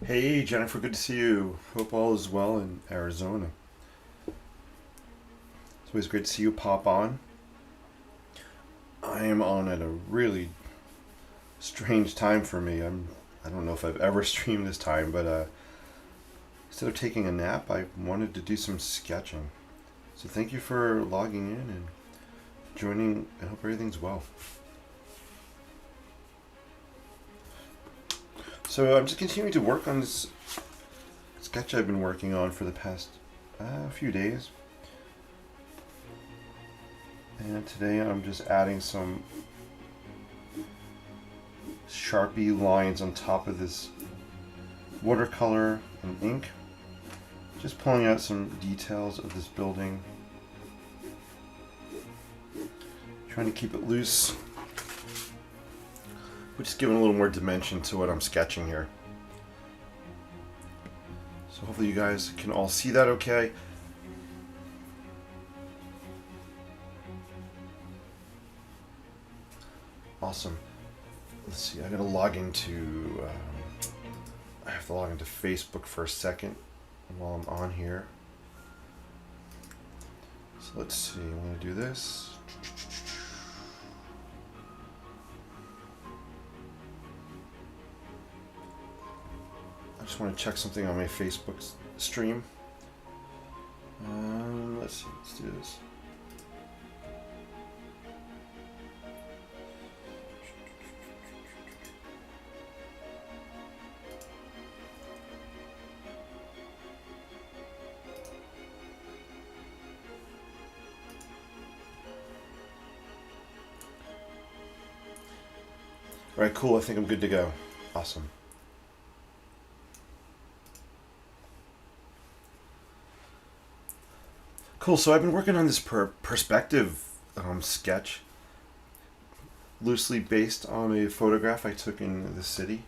Hey Jennifer, good to see you. Hope all is well in Arizona. It's always great to see you pop on. I am on at a really strange time for me. I don't know if I've ever streamed this time, but instead of taking a nap, I wanted to do some sketching. So thank you for logging in and joining. I hope everything's well. So I'm just continuing to work on this sketch I've been working on for the past few days. And today I'm just adding some Sharpie lines on top of this watercolor and ink. Just pulling out some details of this building. Trying to keep it loose. But just giving a little more dimension to what I'm sketching here. So hopefully you guys can all see that okay. Awesome. Let's see, I gotta log into, I have to log into Facebook for a second while I'm on here. So let's see, I'm gonna do this. I just want to check something on my Facebook stream. Let's see, let's do this. All right, cool. I think I'm good to go. Awesome. Cool. So I've been working on this perspective sketch, loosely based on a photograph I took in the city.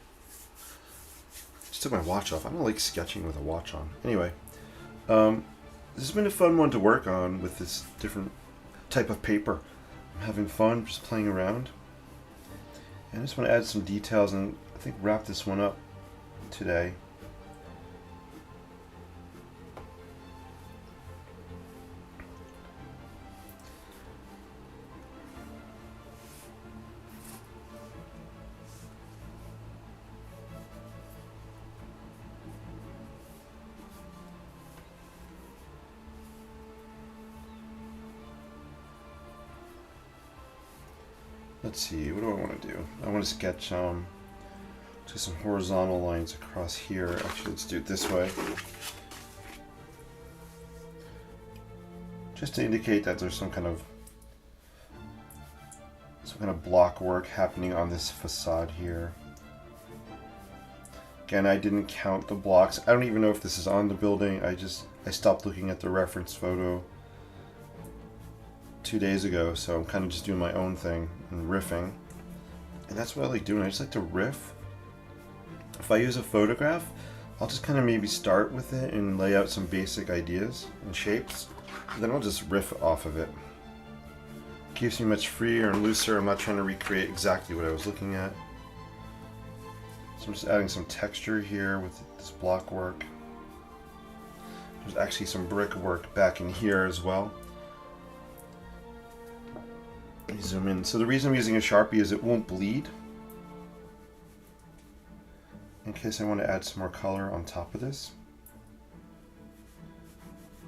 Just took my watch off. I don't like sketching with a watch on. Anyway, this has been a fun one to work on with this different type of paper. I'm having fun just playing around. And I just want to add some details and I think wrap this one up today. Let's see, what do I want to do? I want to sketch just some horizontal lines across here. Actually, let's do it this way. Just to indicate that there's some kind of block work happening on this facade here. Again, I didn't count the blocks. I don't even know if this is on the building. I stopped looking at the reference photo 2 days ago, so I'm kind of just doing my own thing and riffing. And that's what I like doing. I just like to riff. If I use a photograph, I'll just kind of maybe start with it and lay out some basic ideas and shapes. And then I'll just riff off of it. Keeps me much freer and looser. I'm not trying to recreate exactly what I was looking at. So I'm just adding some texture here with this block work. There's actually some brick work back in here as well. Let me zoom in. So the reason I'm using a Sharpie is it won't bleed. In case I want to add some more color on top of this.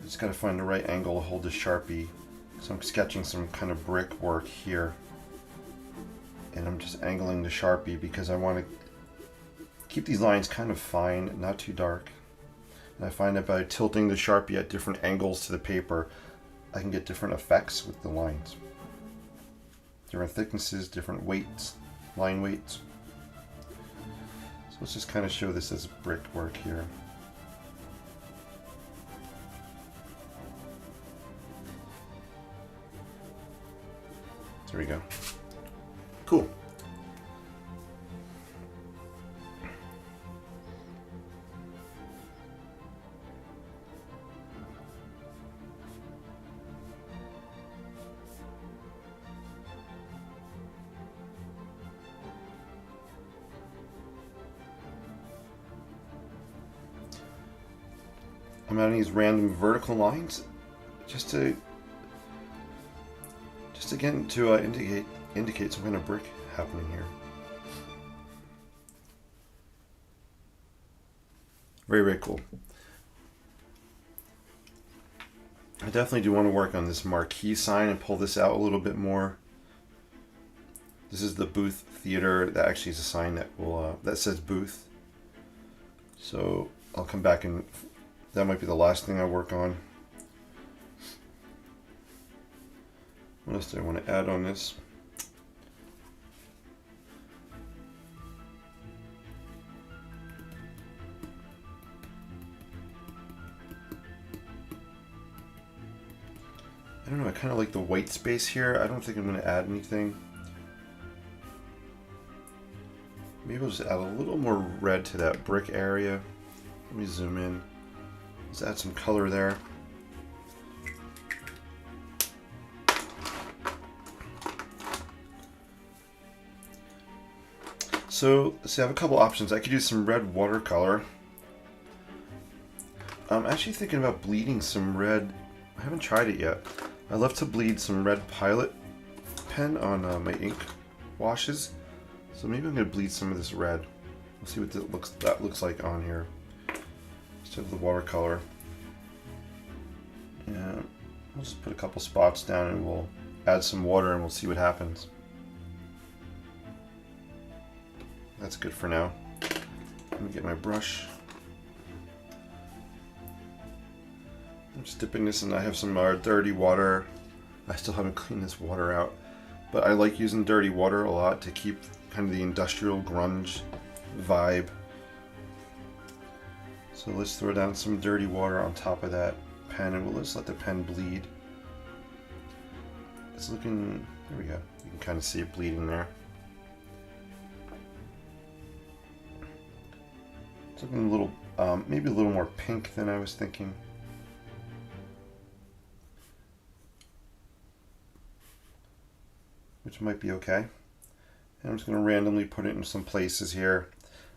I just got to find the right angle to hold the Sharpie. So I'm sketching some kind of brick work here. And I'm just angling the Sharpie because I want to keep these lines kind of fine, not too dark. And I find that by tilting the Sharpie at different angles to the paper, I can get different effects with the lines. Different thicknesses, different weights, line weights. So let's just kind of show this as brick work here. There we go. Cool. I'm adding these random vertical lines just again to indicate some kind of brick happening here. Very, very cool. I definitely do want to work on this marquee sign and pull this out a little bit more. This is the Booth Theater. That actually is a sign that will that says Booth. So I'll come back and that might be the last thing I work on. What else do I want to add on this? I don't know, I kind of like the white space here. I don't think I'm going to add anything. Maybe I'll just add a little more red to that brick area. Let me zoom in. Let's add some color there. So I have a couple options. I could use some red watercolor. I'm actually thinking about bleeding some red. I haven't tried it yet. I love to bleed some red Pilot pen on my ink washes. So maybe I'm going to bleed some of this red. We'll see what that looks like on here instead of the watercolor. Yeah, we'll just put a couple spots down and we'll add some water and we'll see what happens. That's good for now. Let me get my brush. I'm just dipping this in. I have some dirty water. I still haven't cleaned this water out, but I like using dirty water a lot to keep kind of the industrial grunge vibe. So let's throw down some dirty water on top of that pen and we'll just let the pen bleed. It's looking, there we go. You can kind of see it bleeding there. It's looking a little, maybe a little more pink than I was thinking. Which might be okay. And I'm just going to randomly put it in some places here.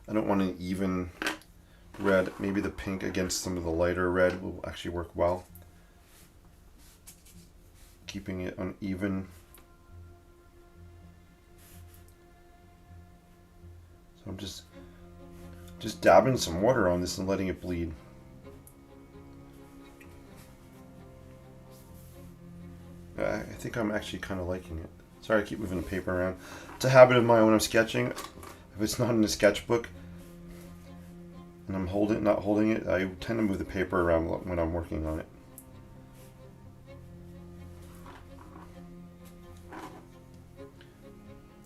I don't want an even red. Maybe the pink against some of the lighter red will actually work well. Keeping it uneven. So I'm just dabbing some water on this and letting it bleed. I think I'm actually kind of liking it. Sorry, I keep moving the paper around. It's a habit of mine when I'm sketching. If it's not in a sketchbook and I'm not holding it, I tend to move the paper around when I'm working on it.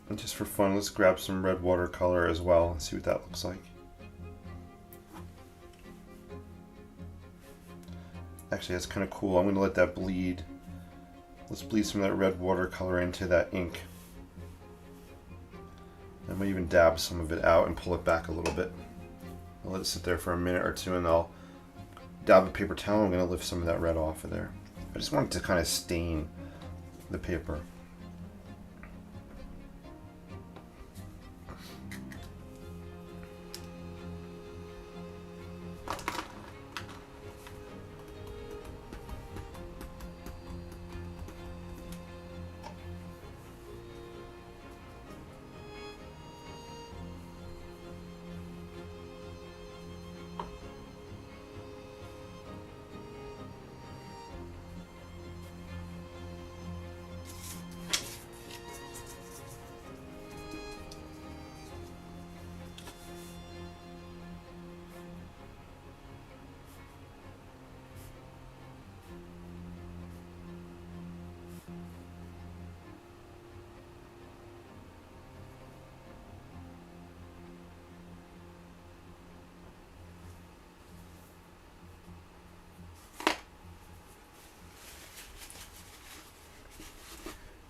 And just for fun, let's grab some red watercolor as well and see what that looks like. Actually, that's kind of cool. I'm going to let that bleed. Let's bleed some of that red watercolor into that ink. I might even dab some of it out and pull it back a little bit. I'll let it sit there for a minute or two and I'll dab a paper towel. I'm going to lift some of that red off of there. I just want it to kind of stain the paper.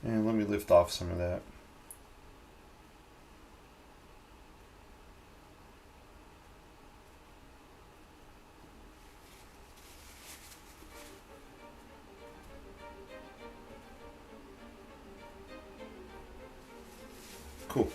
And let me lift off some of that. Cool.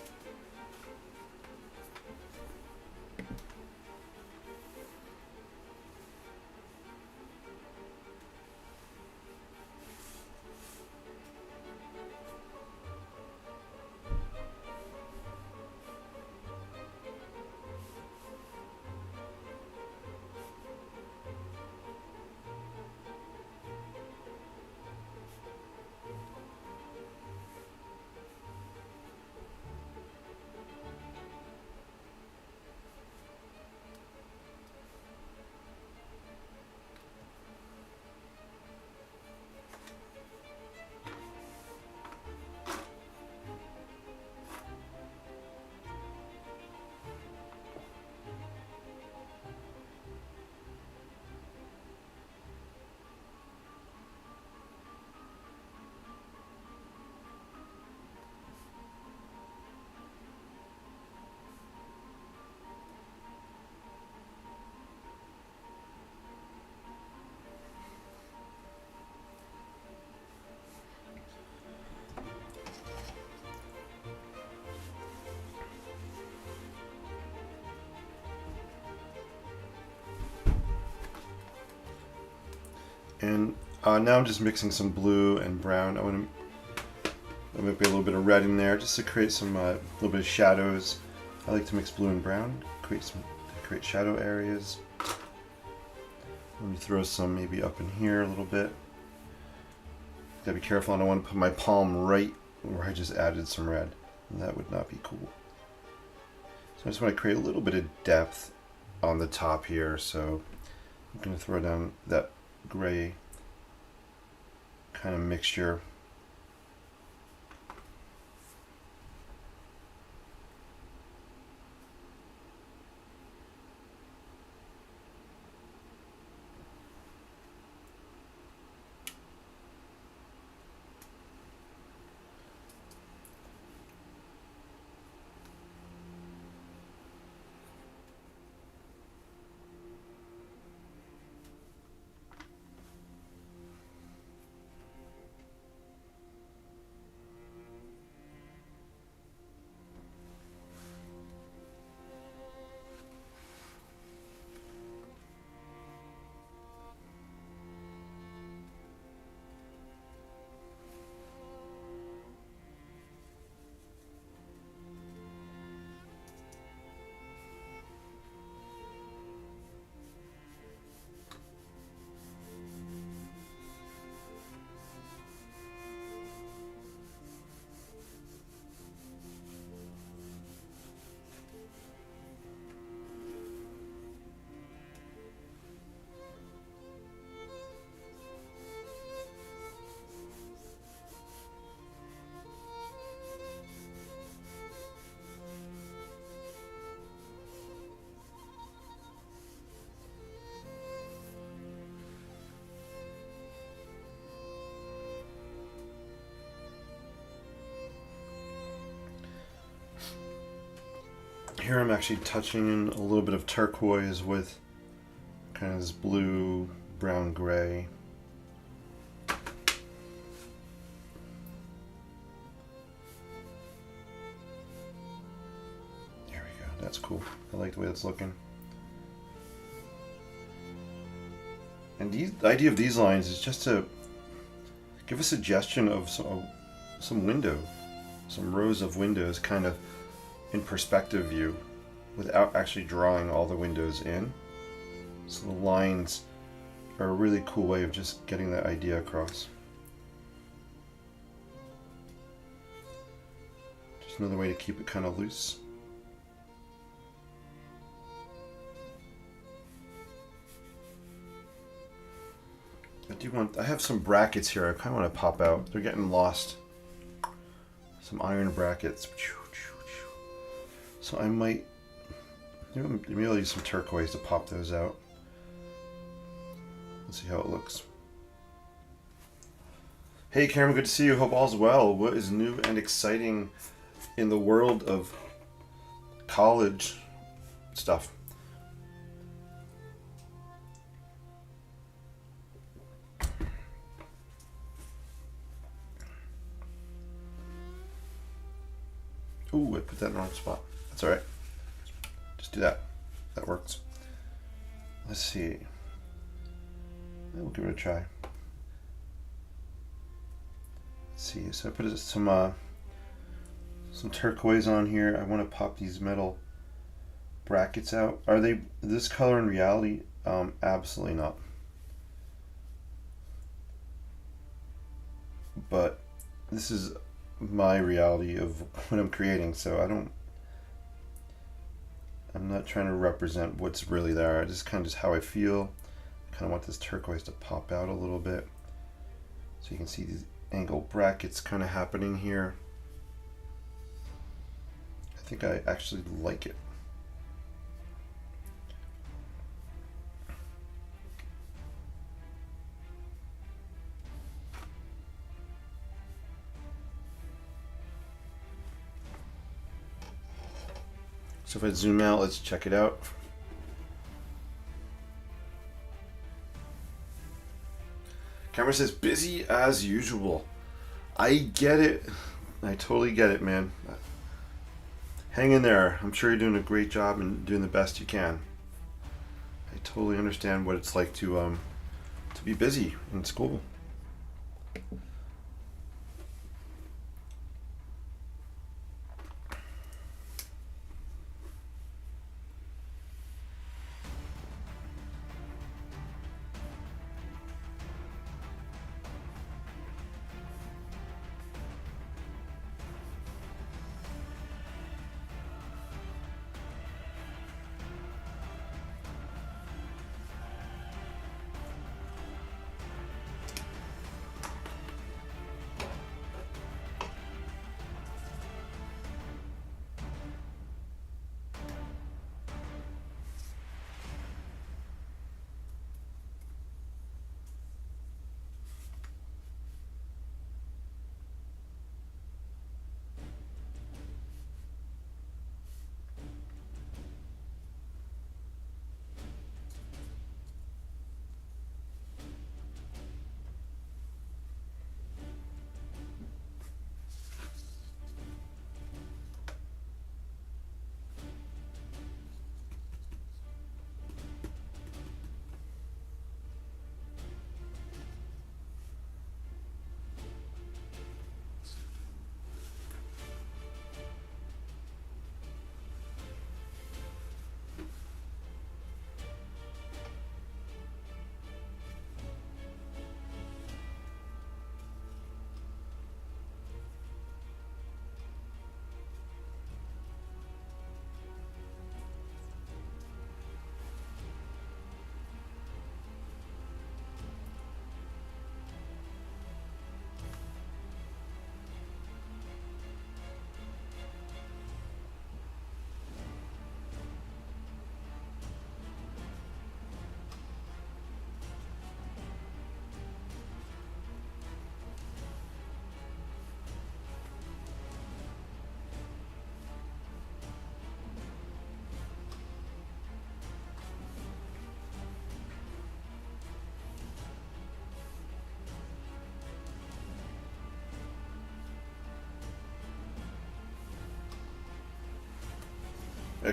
And now I'm just mixing some blue and brown. I might be a little bit of red in there just to create some little bit of shadows. I like to mix blue and brown, create shadow areas. Let me throw some maybe up in here a little bit. Gotta be careful, I don't want to put my palm right where I just added some red. That would not be cool. So I just want to create a little bit of depth on the top here. So I'm going to throw down that gray kind of mixture. Here I'm actually touching in a little bit of turquoise with kind of this blue, brown, gray. There we go, that's cool. I like the way it's looking. And the idea of these lines is just to give a suggestion of some window, some rows of windows kind of in perspective view without actually drawing all the windows in. So the lines are a really cool way of just getting that idea across. Just another way to keep it kind of loose. I have some brackets here I kind of want to pop out. They're getting lost. Some iron brackets. So I might, maybe I'll use some turquoise to pop those out. Let's see how it looks. Hey Cameron, good to see you. Hope all's well. What is new and exciting in the world of college stuff? Ooh, I put that in the wrong spot. That's alright. Just do that. That works. Let's see. We'll give it a try. Let's see. So I put some turquoise on here. I want to pop these metal brackets out. Are they this color in reality? Absolutely not. But this is my reality of what I'm creating, so I'm not trying to represent what's really there. It's just kind of just how I feel. I kind of want this turquoise to pop out a little bit, so you can see these angle brackets kind of happening here. I think I actually like it. So if I zoom out, let's check it out. Camera says, busy as usual. I get it. I totally get it, man. Hang in there. I'm sure you're doing a great job and doing the best you can. I totally understand what it's like to to be busy in school.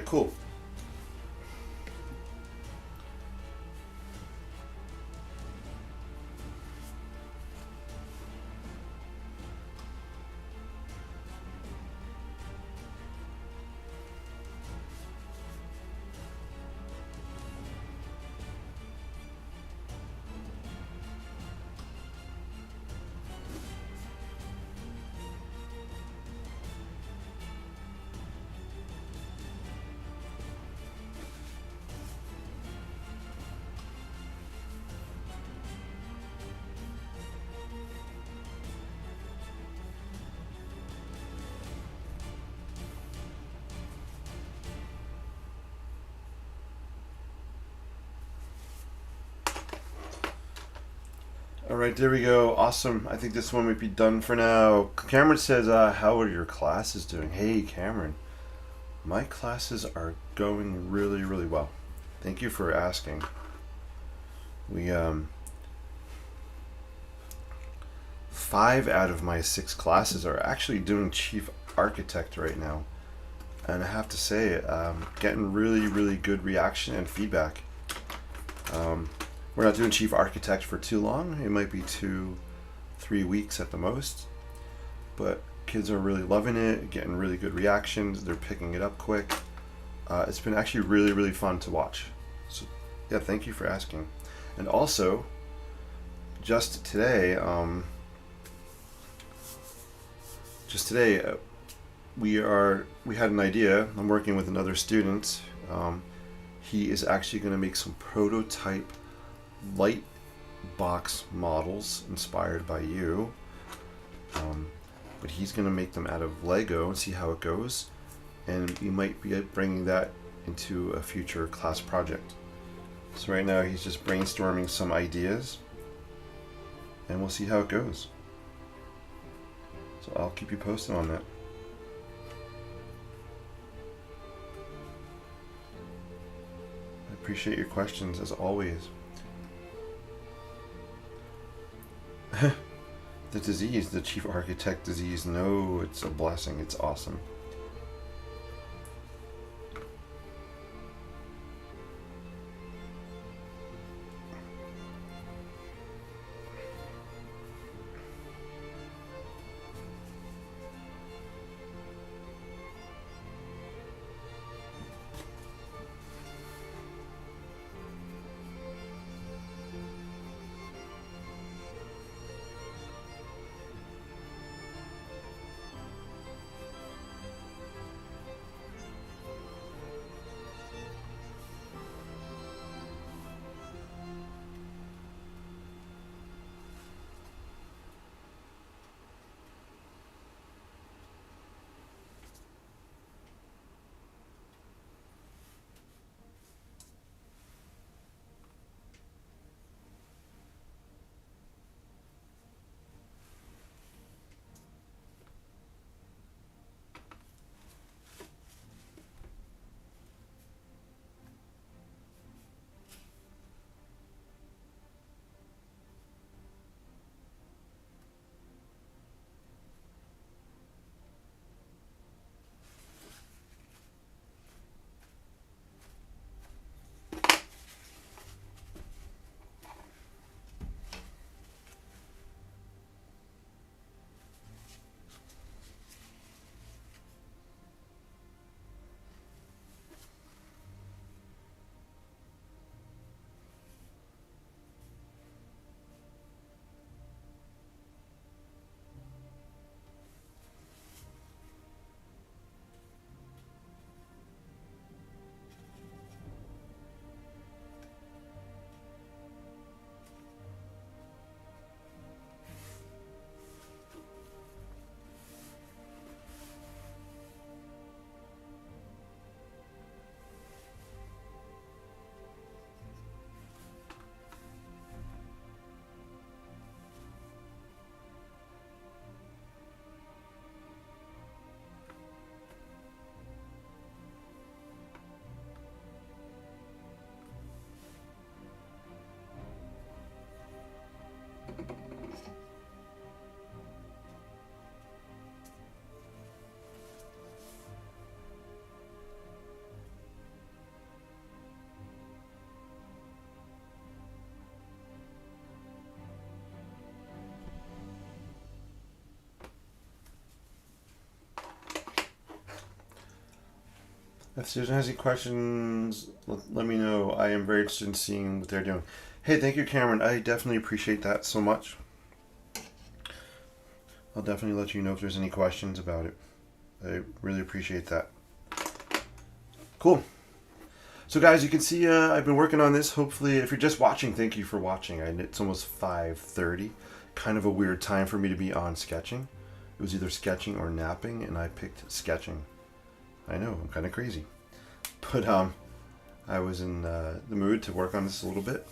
Cool. All right, there we go. Awesome. I think this one might be done for now. Cameron says, how are your classes doing? Hey, Cameron. My classes are going really, really well. Thank you for asking. We, 5 out of my 6 classes are actually doing Chief Architect right now. And I have to say, getting really, really good reaction and feedback. We're not doing Chief Architect for too long. It might be 2-3 weeks at the most. But kids are really loving it, getting really good reactions. They're picking it up quick. It's been actually really, really fun to watch. So, yeah, thank you for asking. And also, just today, we had an idea. I'm working with another student. He is actually going to make some prototype light box models inspired by you. But he's going to make them out of Lego and see how it goes. And we might be bringing that into a future class project. So right now he's just brainstorming some ideas. And we'll see how it goes. So I'll keep you posted on that. I appreciate your questions as always. The disease, the Chief Architect disease, no, it's a blessing, it's awesome. If Susan has any questions, let me know. I am very interested in seeing what they're doing. Hey, thank you, Cameron. I definitely appreciate that so much. I'll definitely let you know if there's any questions about it. I really appreciate that. Cool. So guys, you can see I've been working on this. Hopefully, if you're just watching, thank you for watching. It's almost 5:30. Kind of a weird time for me to be on sketching. It was either sketching or napping, and I picked sketching. I know, I'm kind of crazy. But I was in the mood to work on this a little bit.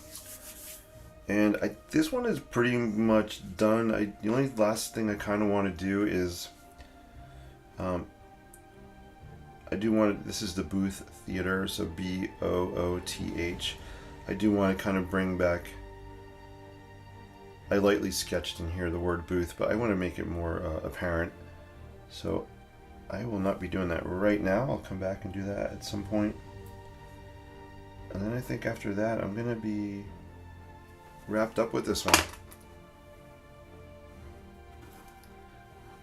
And this one is pretty much done. The only last thing I kind of want to do is I do want this is the Booth Theater, so Booth. I do want to kind of bring back, I lightly sketched in here the word booth, but I want to make it more apparent. So I will not be doing that right now. I'll come back and do that at some point. And then I think after that I'm going to be wrapped up with this one.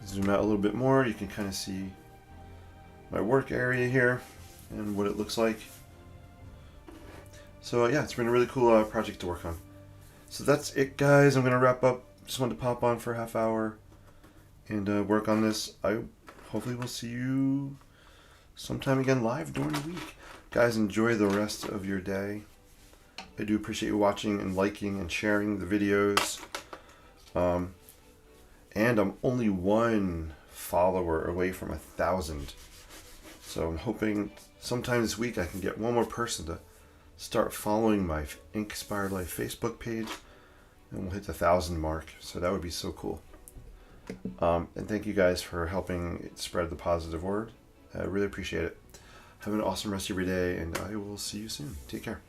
Zoom out a little bit more. You can kind of see my work area here and what it looks like. So yeah, it's been a really cool project to work on. So that's it, guys. I'm going to wrap up. Just wanted to pop on for a half hour and work on this. I hopefully will see you sometime again live during the week. Guys, enjoy the rest of your day. I do appreciate you watching and liking and sharing the videos. And I'm only one follower away from 1,000. So I'm hoping sometime this week I can get one more person to start following my INKspired Life Facebook page, and we'll hit the 1,000 mark. So that would be so cool. And thank you guys for helping spread the positive word. I really appreciate it. Have an awesome rest of your day, and I will see you soon. Take care.